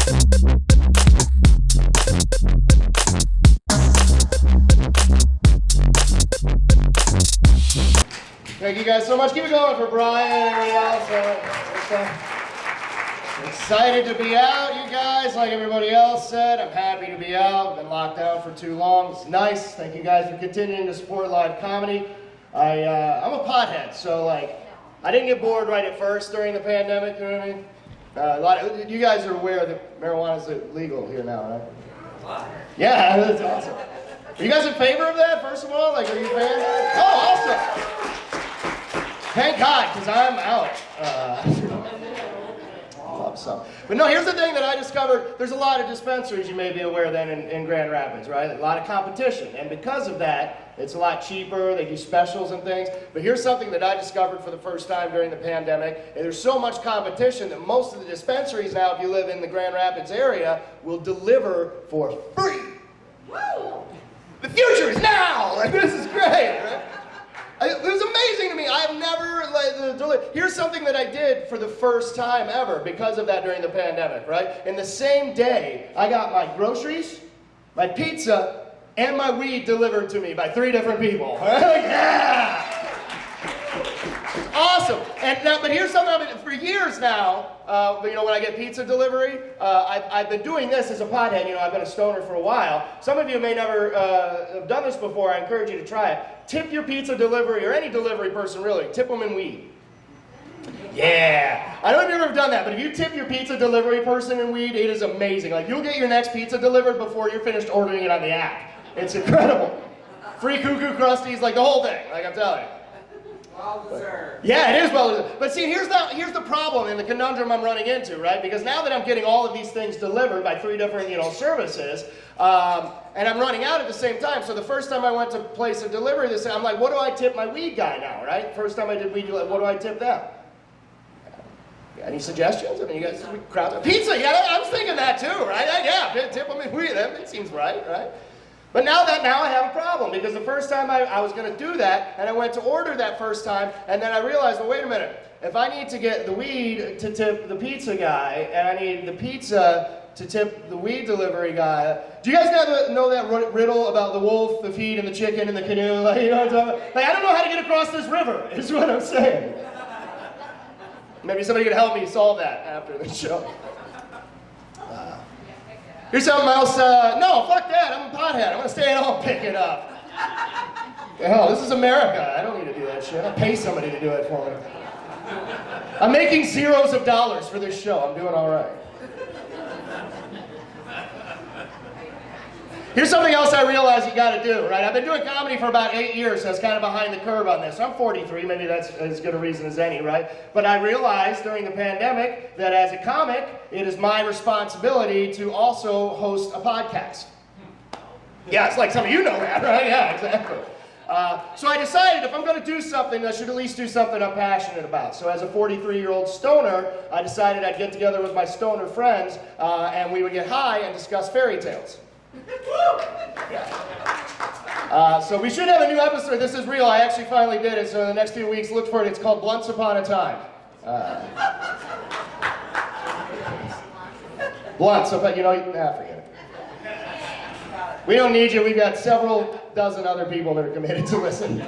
Thank you guys so much. Keep it going for Brian and everybody else. Excited to be out, you guys. Like everybody else said, I'm happy to be out. Been locked down for too long. It's nice. Thank you guys for continuing to support live comedy. I'm a pothead, so I didn't get bored right at first during the pandemic. You know what I mean? You guys are aware that marijuana is legal here now, right? What? Yeah, that's awesome. Are you guys in favor of that? First of all, are you fans? Oh, awesome. Thank God, because I'm out. Love some. But no, here's the thing that I discovered. There's a lot of dispensaries, you may be aware, then in Grand Rapids, right? A lot of competition. And because of that, it's a lot cheaper. They do specials and things. But here's something that I discovered for the first time during the pandemic. And there's so much competition that most of the dispensaries now, if you live in the Grand Rapids area, will deliver for free. Woo! The future is now! This is great, right? It was amazing to me. I have never, here's something that I did for the first time ever because of that during the pandemic, right? In the same day, I got my groceries, my pizza, and my weed delivered to me by 3 different people. Yeah! Awesome. And now, but here's something I've been, for years now, when I get pizza delivery, I've been doing this as a pothead. I've been a stoner for a while. Some of you may never have done this before. I encourage you to try it. Tip your pizza delivery, or any delivery person really, tip them in weed. Yeah. I don't know if you've ever done that, but if you tip your pizza delivery person in weed, it is amazing. You'll get your next pizza delivered before you're finished ordering it on the app. It's incredible. Free Cuckoo Krusties, the whole thing, I'm telling you. Well deserved. Yeah, it is well deserved. But see, here's the problem and the conundrum I'm running into, right? Because now that I'm getting all of these things delivered by 3 different, services, and I'm running out at the same time. So the first time I went to place a delivery, I'm like, what do I tip my weed guy now, right? First time I did weed, what do I tip them? Any suggestions? I mean, you guys, crowd pizza? Yeah, I was thinking that too, right? Yeah, tip them in weed. That seems right? But now I have a problem, because the first time I was going to do that, and I went to order that first time, and then I realized, well, wait a minute. If I need to get the weed to tip the pizza guy, and I need the pizza to tip the weed delivery guy, do you guys know that riddle about the wolf, the feet, and the chicken in the canoe? You know what I'm talking about? I don't know how to get across this river, is what I'm saying. Maybe somebody could help me solve that after the show. Here's something else. No, fuck that. I'm a pothead. I'm going to stay at home and pick it up. Hell, this is America. I don't need to do that shit. I pay somebody to do it for me. I'm making zeros of dollars for this show. I'm doing all right. Here's something else I realized you got to do, right? I've been doing comedy for about 8 years, so I was kind of behind the curve on this. I'm 43, maybe that's as good a reason as any, right? But I realized during the pandemic that as a comic, it is my responsibility to also host a podcast. Yeah, it's like some of you know that, right? Yeah, exactly. So I decided if I'm going to do something, I should at least do something I'm passionate about. So as a 43-year-old stoner, I decided I'd get together with my stoner friends, and we would get high and discuss fairy tales. So we should have a new episode. This is real. I actually finally did it. So in the next few weeks, look for it. It's called Blunts Upon a Time. Blunts. Forget it. We don't need you. We've got several dozen other people that are committed to listen.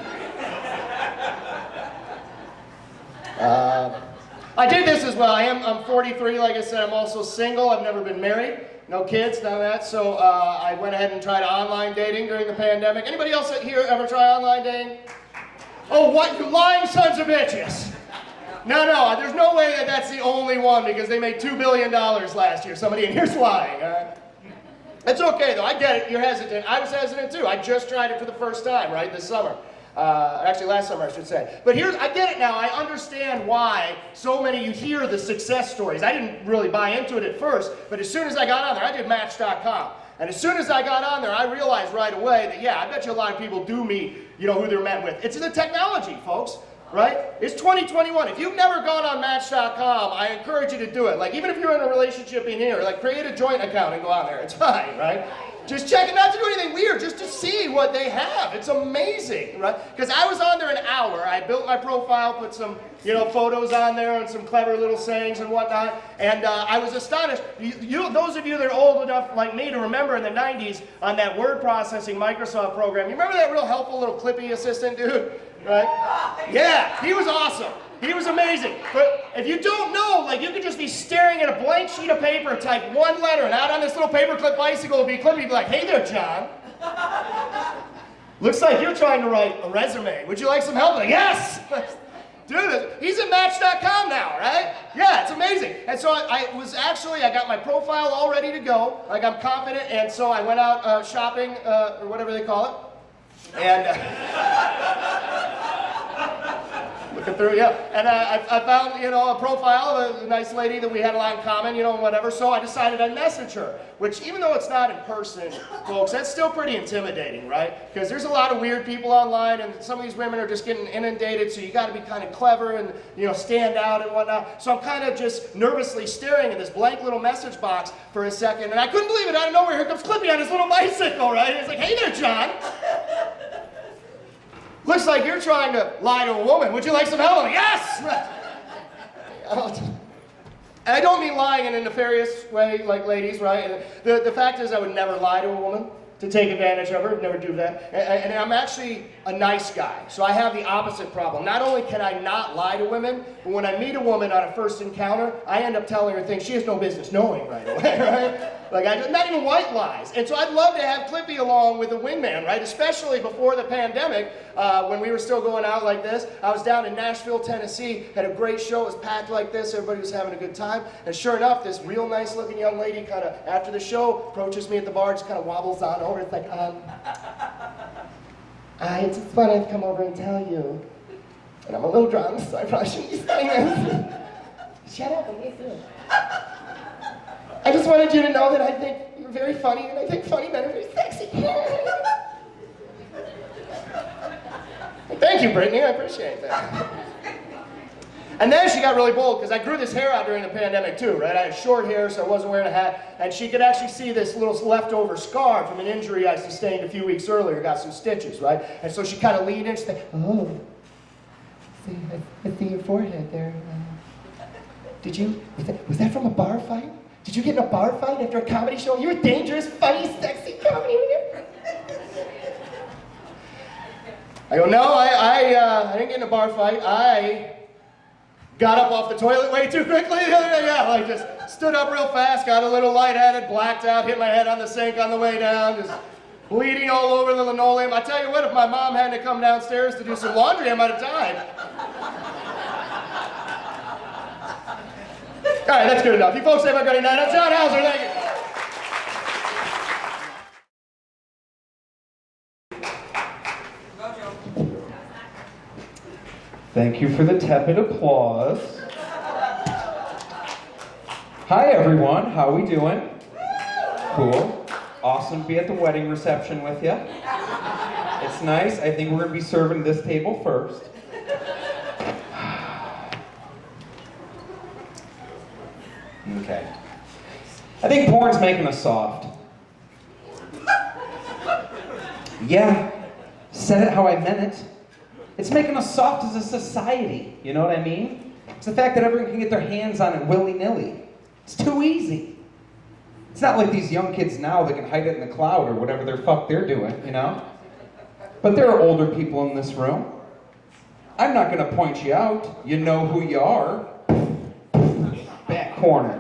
I did this as well. I'm 43. Like I said, I'm also single. I've never been married. No kids, none of that. So I went ahead and tried online dating during the pandemic. Anybody else here ever try online dating? Oh, what? You lying sons of bitches. No, there's no way that that's the only one, because they made $2 billion last year. Somebody in here's lying. It's okay, though. I get it. You're hesitant. I was hesitant, too. I just tried it for the first time, right, this summer. Actually, last summer, I should say. But I get it now. I understand why so many, you hear the success stories. I didn't really buy into it at first, but as soon as I got on there, I did Match.com. And as soon as I got on there, I realized right away that, yeah, I bet you a lot of people do meet, who they're met with. It's the technology, folks, right? It's 2021. If you've never gone on Match.com, I encourage you to do it. Even if you're in a relationship in here, create a joint account and go on there. It's fine, right? Just checking, not to do anything weird, just to see what they have. It's amazing, right? Because I was on there an hour. I built my profile, put some, photos on there and some clever little sayings and whatnot. And I was astonished. Those of you that are old enough like me to remember in the 90s on that word processing Microsoft program, you remember that real helpful little Clippy assistant dude? Right? Yeah, he was awesome. He was amazing. But if you don't know, you could just be staring at a blank sheet of paper, type one letter, and out on this little paperclip bicycle would be Clippy, be like, hey there, John. Looks like you're trying to write a resume. Would you like some help? Like, yes! Dude, he's at Match.com now, right? Yeah, it's amazing. And so I got my profile all ready to go. I'm confident, and so I went out shopping, or whatever they call it. And... looking through, yeah. And I found, a profile of a nice lady that we had a lot in common, and whatever. So I decided I'd message her, which even though it's not in person, folks, that's still pretty intimidating, right? Because there's a lot of weird people online, and some of these women are just getting inundated, so you got to be kind of clever and, stand out and whatnot. So I'm kind of just nervously staring at this blank little message box for a second, and I couldn't believe it. Out of nowhere, here comes Clippy on his little bicycle, right? He's like, hey there, John. Looks like you're trying to lie to a woman. Would you like some help? Yes! And I don't mean lying in a nefarious way like ladies, right? The fact is I would never lie to a woman to take advantage of her. Never do that. And I'm actually a nice guy. So I have the opposite problem. Not only can I not lie to women, but when I meet a woman on a first encounter, I end up telling her things she has no business knowing right away, right? Not even white lies. And so I'd love to have Clippy along with a wingman, right? Especially before the pandemic, when we were still going out like this. I was down in Nashville, Tennessee, had a great show. It was packed like this. Everybody was having a good time. And sure enough, this real nice looking young lady kind of, after the show, approaches me at the bar, just kind of wobbles on over. It's like, I just wanted to come over and tell you. And I'm a little drunk, so I probably shouldn't be saying this. Shut up, I'm listening. I just wanted you to know that I think you're very funny, and I think funny men are very sexy. Thank you, Brittany, I appreciate that. And then she got really bold, because I grew this hair out during the pandemic too, right? I had short hair, so I wasn't wearing a hat, and she could actually see this little leftover scar from an injury I sustained a few weeks earlier, got some stitches, right? And so she kind of leaned in, she's like, oh, see, I see your forehead there. Was that from a bar fight? Did you get in a bar fight after a comedy show? You're a dangerous, funny, sexy comedy. I go, no, I didn't get in a bar fight. I got up off the toilet way too quickly the other day. Yeah, just stood up real fast, got a little lightheaded, blacked out, hit my head on the sink on the way down, just bleeding all over the linoleum. I tell you what, if my mom hadn't come downstairs to do some laundry, I might have died. All right, that's good enough. You folks have a great night. I'm John Hauser. Thank you. Thank you for the tepid applause. Hi, everyone. How we doing? Cool. Awesome to be at the wedding reception with you. It's nice. I think we're going to be serving this table first. Okay. I think porn's making us soft. Yeah, said it how I meant it. It's making us soft as a society, you know what I mean? It's the fact that everyone can get their hands on it willy-nilly. It's too easy. It's not like these young kids now that can hide it in the cloud or whatever the fuck they're doing, you know? But there are older people in this room. I'm not gonna point you out. You know who you are. Back corner.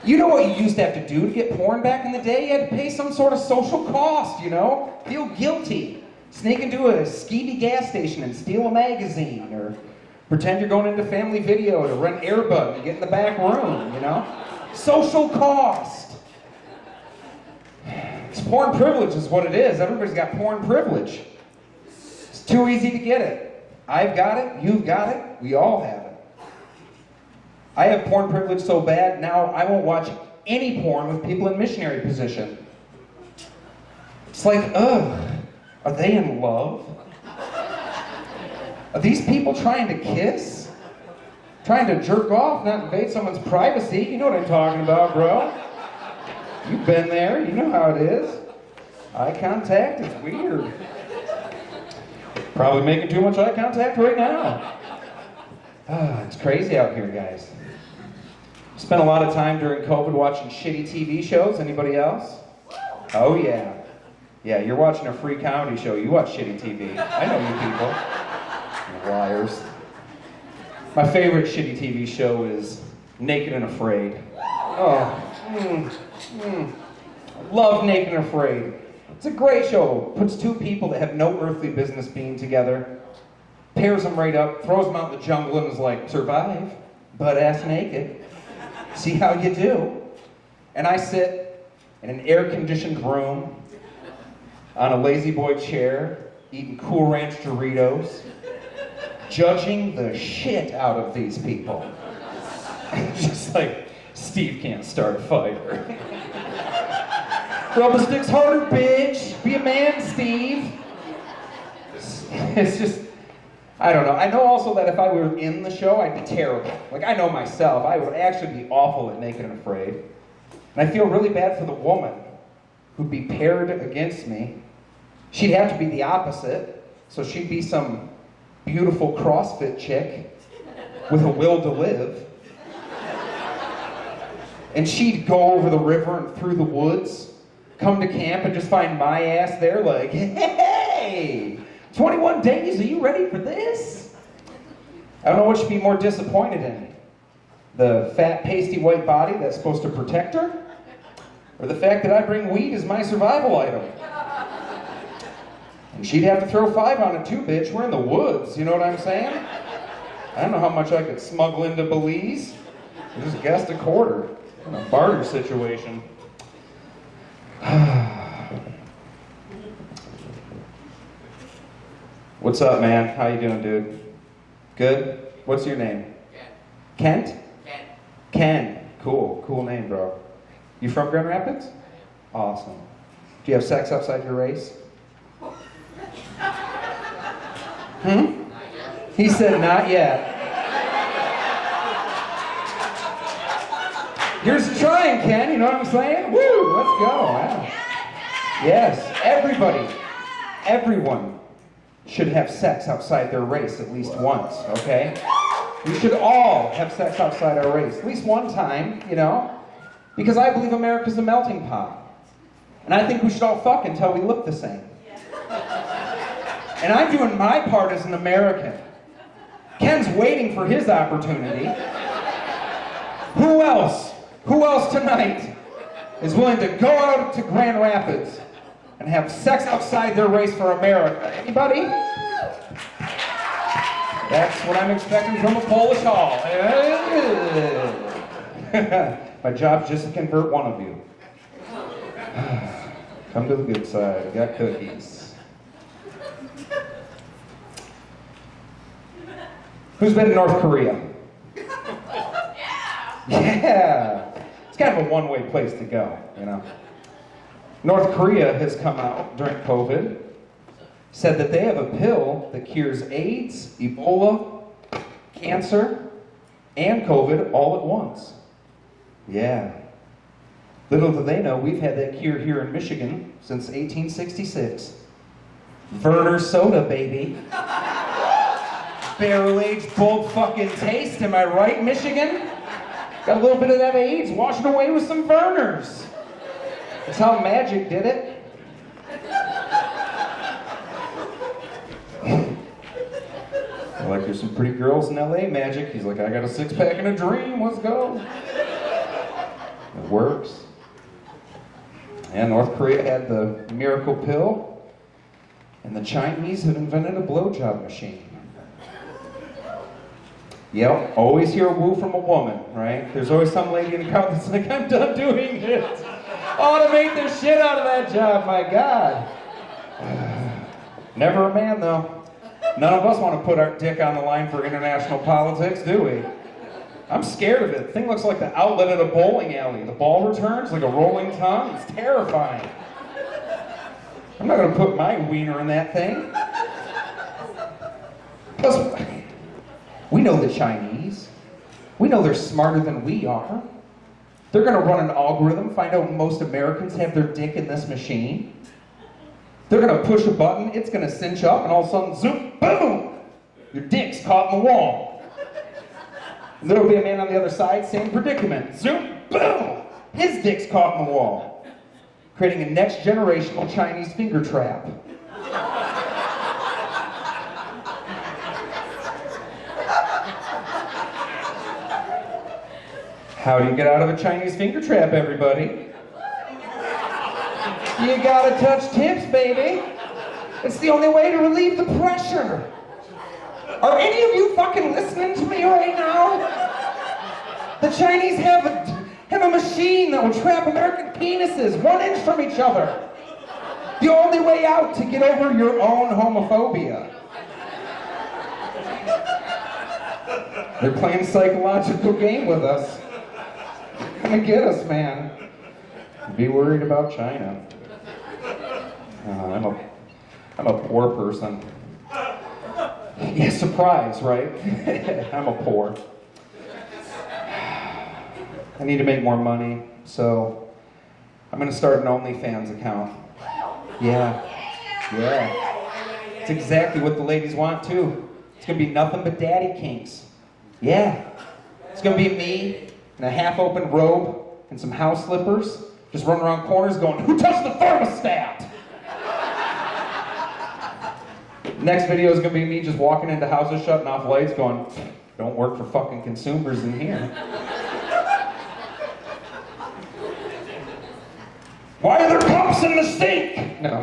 You know what you used to have to do to get porn back in the day? You had to pay some sort of social cost, you know? Feel guilty. Sneak into a skeevy gas station and steal a magazine, or pretend you're going into Family Video to rent Airbud and get in the back room, you know? Social cost. It's porn privilege is what it is. Everybody's got porn privilege. It's too easy to get it. I've got it, you've got it, we all have it. I have porn privilege so bad, now I won't watch any porn with people in missionary position. It's like, ugh, are they in love? Are these people trying to kiss? Trying to jerk off, not invade someone's privacy? You know what I'm talking about, bro. You've been there, you know how it is. Eye contact is weird. Probably making too much eye contact right now. It's crazy out here, guys. Spent a lot of time during COVID watching shitty TV shows. Anybody else? Oh yeah. Yeah, you're watching a free comedy show. You watch shitty TV. I know you people. You liars. My favorite shitty TV show is Naked and Afraid. Oh, I love Naked and Afraid. It's a great show. Puts two people that have no earthly business being together, pairs them right up, throws them out in the jungle and is like, survive, butt-ass naked. See how you do. And I sit in an air-conditioned room on a lazy boy chair, eating Cool Ranch Doritos, judging the shit out of these people. Just like, Steve can't start a fire. Rub the sticks harder, bitch. Be a man, Steve. It's just, I don't know. I know also that if I were in the show, I'd be terrible. Like, I know myself, I would actually be awful at Naked and Afraid. And I feel really bad for the woman who'd be paired against me. She'd have to be the opposite, so she'd be some beautiful CrossFit chick with a will to live. And she'd go over the river and through the woods, come to camp and just find my ass there like, hey, 21 days, are you ready for this? I don't know what she'd be more disappointed in. The fat, pasty white body that's supposed to protect her? Or the fact that I bring weed as my survival item? And she'd have to throw 5 on it too, bitch. We're in the woods, you know what I'm saying? I don't know how much I could smuggle into Belize. I just guessed a quarter in a barter situation. What's up, man? How you doing, dude? Good? What's your name? Ken. Kent? Ken. Cool. Cool name, bro. You from Grand Rapids? Awesome. Do you have sex outside your race? He said not yet. Here's to trying, Ken, you know what I'm saying? Woo, let's go. Wow. Yes, everyone should have sex outside their race at least once, okay? We should all have sex outside our race, at least one time, you know? Because I believe America's a melting pot. And I think we should all fuck until we look the same. And I'm doing my part as an American. Ken's waiting for his opportunity. Who else tonight is willing to go out to Grand Rapids and have sex outside their race for America? Anybody? That's what I'm expecting from a Polish hall. My job's just to convert one of you. Come to the good side. I got cookies. Who's been to North Korea? Yeah. It's kind of a one-way place to go, you know. North Korea has come out during COVID, said that they have a pill that cures AIDS, Ebola, cancer, and COVID all at once. Yeah. Little do they know, we've had that cure here in Michigan since 1866. Werner soda, baby. Barrel-aged, bold fucking taste, am I right, Michigan? Got a little bit of that AIDS washing away with some Werners. That's how Magic did it. Like, there's some pretty girls in LA, Magic. He's like, I got a 6-pack and a dream, let's go. It works. And North Korea had the miracle pill, and the Chinese have invented a blowjob machine. Yep, always hear a woo from a woman, right? There's always some lady in the crowd that's like, I'm done doing it. Automate the shit out of that job, my God. Never a man, though. None of us want to put our dick on the line for international politics, do we? I'm scared of it. The thing looks like the outlet at a bowling alley. The ball returns like a rolling tongue. It's terrifying. I'm not going to put my wiener in that thing. Plus, we know the Chinese. We know they're smarter than we are. They're gonna run an algorithm, find out most Americans have their dick in this machine. They're gonna push a button, it's gonna cinch up, and all of a sudden, zoom, boom! Your dick's caught in the wall. And there'll be a man on the other side, same predicament. Zoom, boom! His dick's caught in the wall. Creating a next generational Chinese finger trap. How do you get out of a Chinese finger trap, everybody? You gotta touch tips, baby. It's the only way to relieve the pressure. Are any of you fucking listening to me right now? The Chinese have a machine that will trap American penises 1 inch from each other. The only way out to get over your own homophobia. They're playing a psychological game with us. Gonna get us, man. Be worried about China. I'm a poor person. Yeah, surprise, right? I'm a poor. I need to make more money, so I'm gonna start an OnlyFans account. Yeah. It's exactly what the ladies want too. It's gonna be nothing but daddy kinks. Yeah. It's gonna be me in a half-open robe and some house slippers, just running around corners going, "Who touched the thermostat?" Next video is gonna be me just walking into houses, shutting off lights, going, "Don't work for fucking consumers in here." Why are there pumps in the sink? No.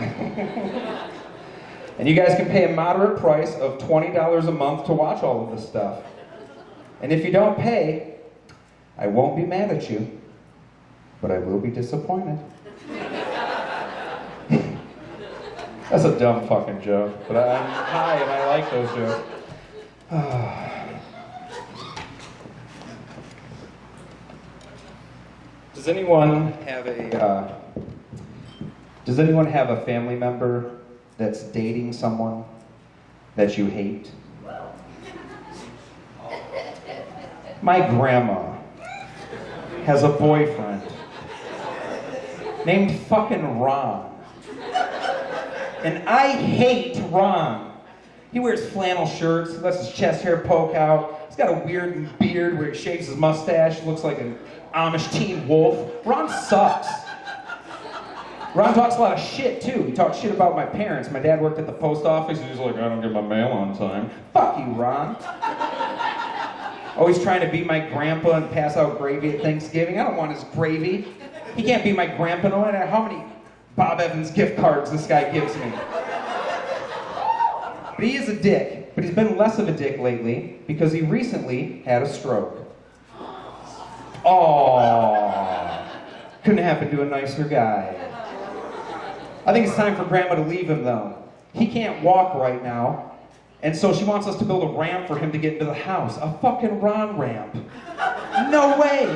And you guys can pay a moderate price of $20 a month to watch all of this stuff. And if you don't pay, I won't be mad at you, but I will be disappointed. That's a dumb fucking joke, but I'm high and I like those jokes. Does anyone have a family member that's dating someone that you hate? My grandma has a boyfriend named fucking Ron. And I hate Ron. He wears flannel shirts, lets his chest hair poke out. He's got a weird beard where he shaves his mustache, looks like an Amish teen wolf. Ron sucks. Ron talks a lot of shit too. He talks shit about my parents. My dad worked at the post office and he's like, "I don't get my mail on time." Fuck you, Ron. Always trying to be my grandpa and pass out gravy at Thanksgiving. I don't want his gravy. He can't be my grandpa no matter how many Bob Evans gift cards this guy gives me. But he is a dick. But he's been less of a dick lately because he recently had a stroke. Aww. Couldn't happen to a nicer guy. I think it's time for Grandma to leave him though. He can't walk right now. And so she wants us to build a ramp for him to get into the house. A fucking Ron ramp. No way.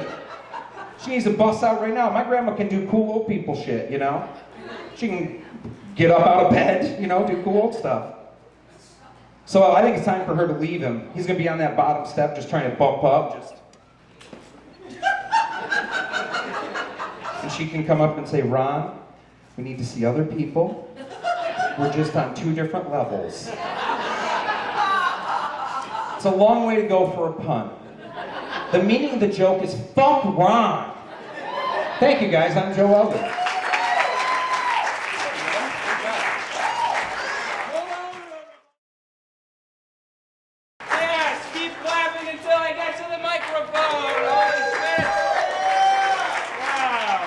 She needs to bust out right now. My grandma can do cool old people shit, you know? She can get up out of bed, you know, do cool old stuff. So I think it's time for her to leave him. He's gonna be on that bottom step just trying to bump up, and she can come up and say, "Ron, we need to see other people. We're just on 2 different levels." It's a long way to go for a pun. The meaning of the joke is fuck Ron. Thank you guys, I'm Joe Elder. Yes, keep clapping until I get to the microphone. Holy shit. Wow.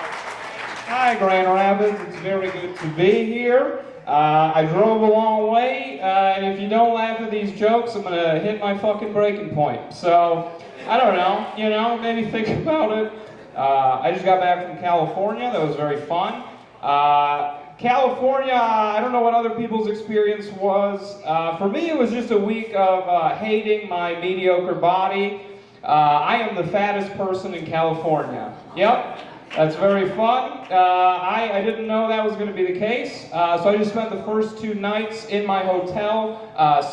Hi, Grand Rapids. It's very good to be here. I drove a long way, and if you don't laugh at these jokes, I'm going to hit my fucking breaking point. So, I don't know, you know, maybe think about it. I just got back from California. That was very fun. California, I don't know what other people's experience was. For me, it was just a week of hating my mediocre body. I am the fattest person in California. Yep. That's very fun. I didn't know that was going to be the case, so I just spent the first 2 nights in my hotel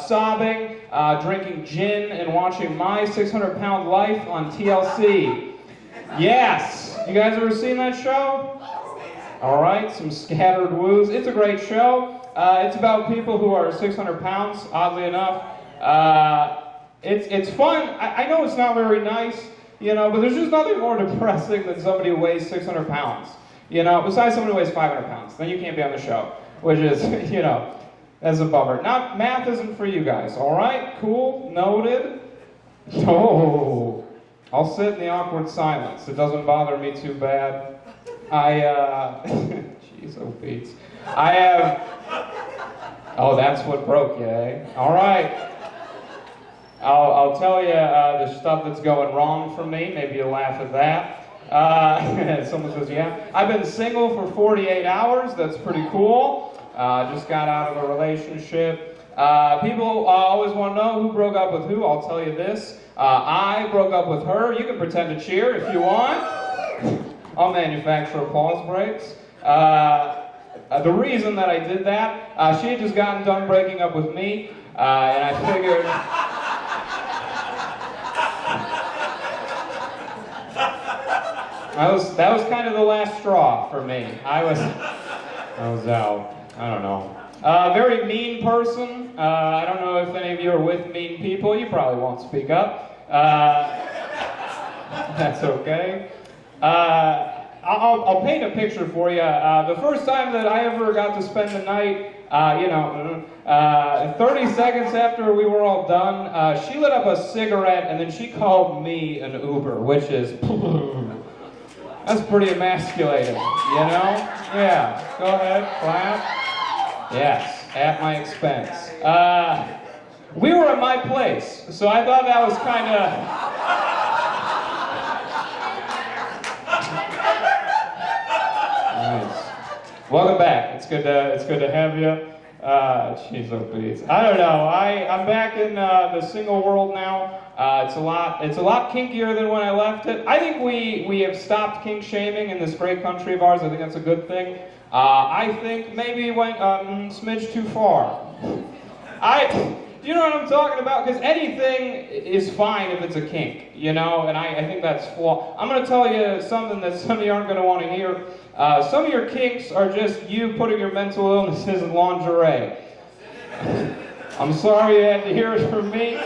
sobbing, drinking gin, and watching My 600-Pound Life on TLC. Yes! You guys ever seen that show? All right, some scattered woos. It's a great show. It's about people who are 600 pounds, oddly enough. It's fun. I know it's not very nice, but there's just nothing more depressing than somebody who weighs 600 pounds. Besides somebody who weighs 500 pounds. Then you can't be on the show, which is, that's a bummer. Math isn't for you guys, all right? Cool, noted. Oh, I'll sit in the awkward silence. It doesn't bother me too bad. Jeez, oh Pete. I have, oh, that's what broke you, eh? All right. I'll tell you the stuff that's going wrong for me. Maybe you'll laugh at that. Someone says, yeah. I've been single for 48 hours. That's pretty cool. Just got out of a relationship. People always want to know who broke up with who. I'll tell you this. I broke up with her. You can pretend to cheer if you want. I'll manufacture applause breaks. The reason that I did that, she had just gotten done breaking up with me, and I figured... That was kind of the last straw for me. I was out. I don't know. Very mean person. I don't know if any of you are with mean people. You probably won't speak up. That's okay. I'll paint a picture for you. The first time that I ever got to spend the night, 30 seconds after we were all done, she lit up a cigarette and then she called me an Uber, which is, that's pretty emasculating, Yeah, go ahead, clap. Yes, at my expense. We were at my place, so I thought that was kind of... Nice. Welcome back. It's good to have you. Jeez, oh please. I don't know. I'm back in the single world now. It's a lot kinkier than when I left it. I think we have stopped kink shaming in this great country of ours. I think that's a good thing. I think maybe it went smidge too far. You know what I'm talking about? Because anything is fine if it's a kink, and I think that's flawed. I'm going to tell you something that some of you aren't going to want to hear. Some of your kinks are just you putting your mental illnesses in lingerie. I'm sorry you had to hear it from me.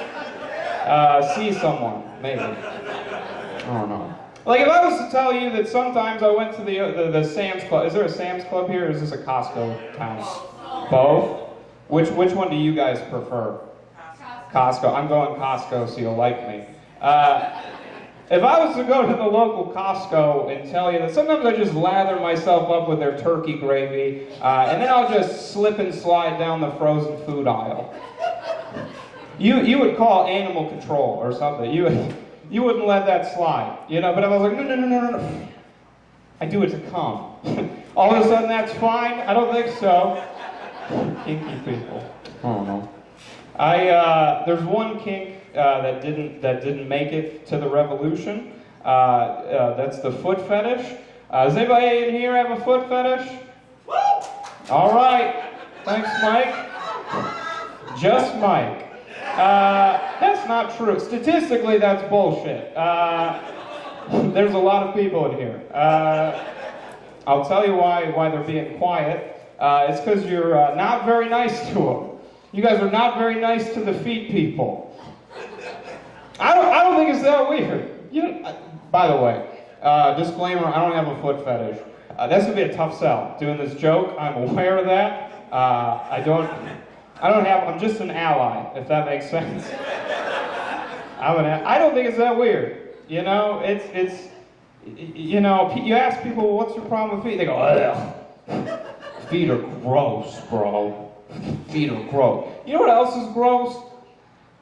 See someone, maybe. I don't know. Like if I was to tell you that sometimes I went to the Sam's Club. Is there a Sam's Club here or is this a Costco town? Both? Which one do you guys prefer? Costco. I'm going Costco so you'll like me. If I was to go to the local Costco and tell you that sometimes I just lather myself up with their turkey gravy, and then I'll just slip and slide down the frozen food aisle. You would call animal control or something. You wouldn't let that slide, But I was like, no. I do it to come. All of a sudden, that's fine. I don't think so. Kinky people. I don't know. There's one kink that didn't make it to the revolution. That's the foot fetish. Does anybody in here have a foot fetish? Woo! All right. Thanks, Mike. Just Mike. That's not true. Statistically, that's bullshit. There's a lot of people in here. I'll tell you why they're being quiet. It's because you're not very nice to them. You guys are not very nice to the feet people. I don't think it's that weird. By the way, disclaimer: I don't have a foot fetish. That's gonna be a tough sell. Doing this joke, I'm aware of that. I'm just an ally, if that makes sense. I don't think it's that weird. You ask people, well, what's your problem with feet? They go, ugh. Feet are gross, bro. Feet are gross. You know what else is gross?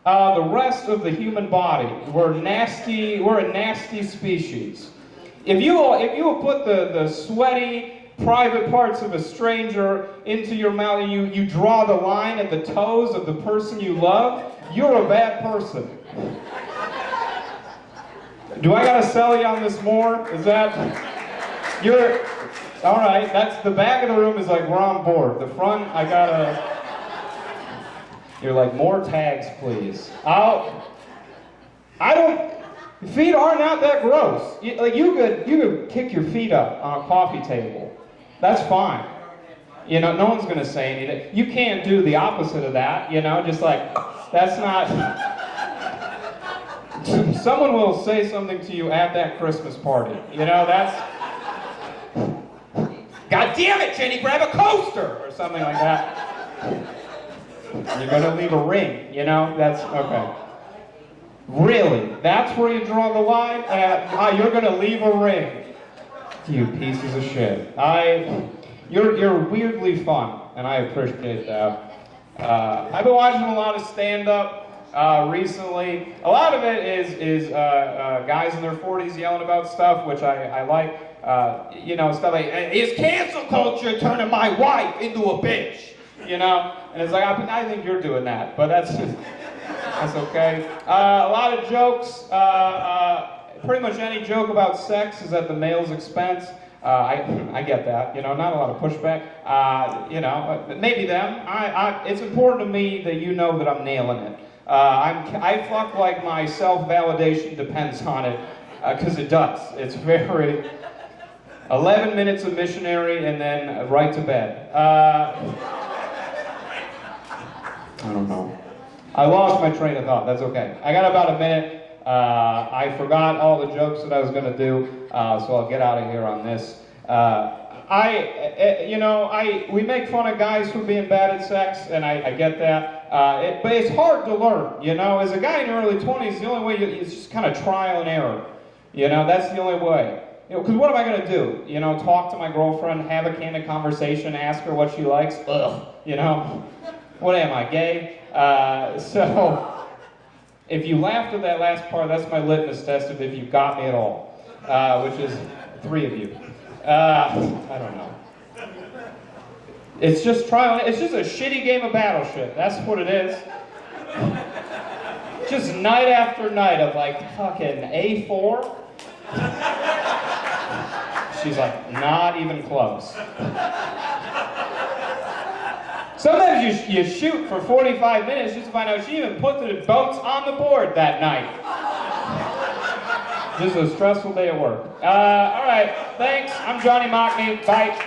The rest of the human body. We're a nasty species. If you will put the sweaty, private parts of a stranger into your mouth and you draw the line at the toes of the person you love, you're a bad person. Do I gotta sell you on this more? Is that... All right, that's the back of the room is like, we're on board. The front, you're like, more tags, please. Your feet are not that gross. You could kick your feet up on a coffee table. That's fine. You know, no one's gonna say anything. You can't do the opposite of that. You know, just like that's not. Someone will say something to you at that Christmas party. You know, that's. God damn it, Jenny, grab a coaster or something like that. You're gonna leave a ring. You know, that's okay. Really? That's where you draw the line? You're gonna leave a ring. You pieces of shit. You're weirdly fun, and I appreciate that. I've been watching a lot of stand-up recently. A lot of it is guys in their 40s yelling about stuff, which I like. You know, stuff like, is cancel culture turning my wife into a bitch? You know? And it's like, I think you're doing that, but that's okay. A lot of jokes. Pretty much any joke about sex is at the male's expense. I get that. You know, not a lot of pushback. You know, maybe them. It's important to me that you know that I'm nailing it. I fuck like my self-validation depends on it, because it does. It's very 11 minutes of missionary and then right to bed. I don't know. I lost my train of thought. That's okay. I got about a minute. I forgot all the jokes that I was going to do, so I'll get out of here on this. We make fun of guys for being bad at sex, and I get that. But it's hard to learn, you know. As a guy in your early 20s, the only way it's just kind of trial and error. You know, that's the only way. You know, because what am I going to do? You know, talk to my girlfriend, have a candid conversation, ask her what she likes? Ugh, you know. What am I, gay? So, if you laughed at that last part, that's my litmus test of if you got me at all, which is 3 of you. I don't know. It's just trial. It's just a shitty game of Battleship. That's what it is. Just night after night of like fucking A4. She's like, not even close. Sometimes you shoot for 45 minutes just to find out she even put the boats on the board that night. Just a stressful day at work. All right, thanks. I'm Johnny Mockney. Bye.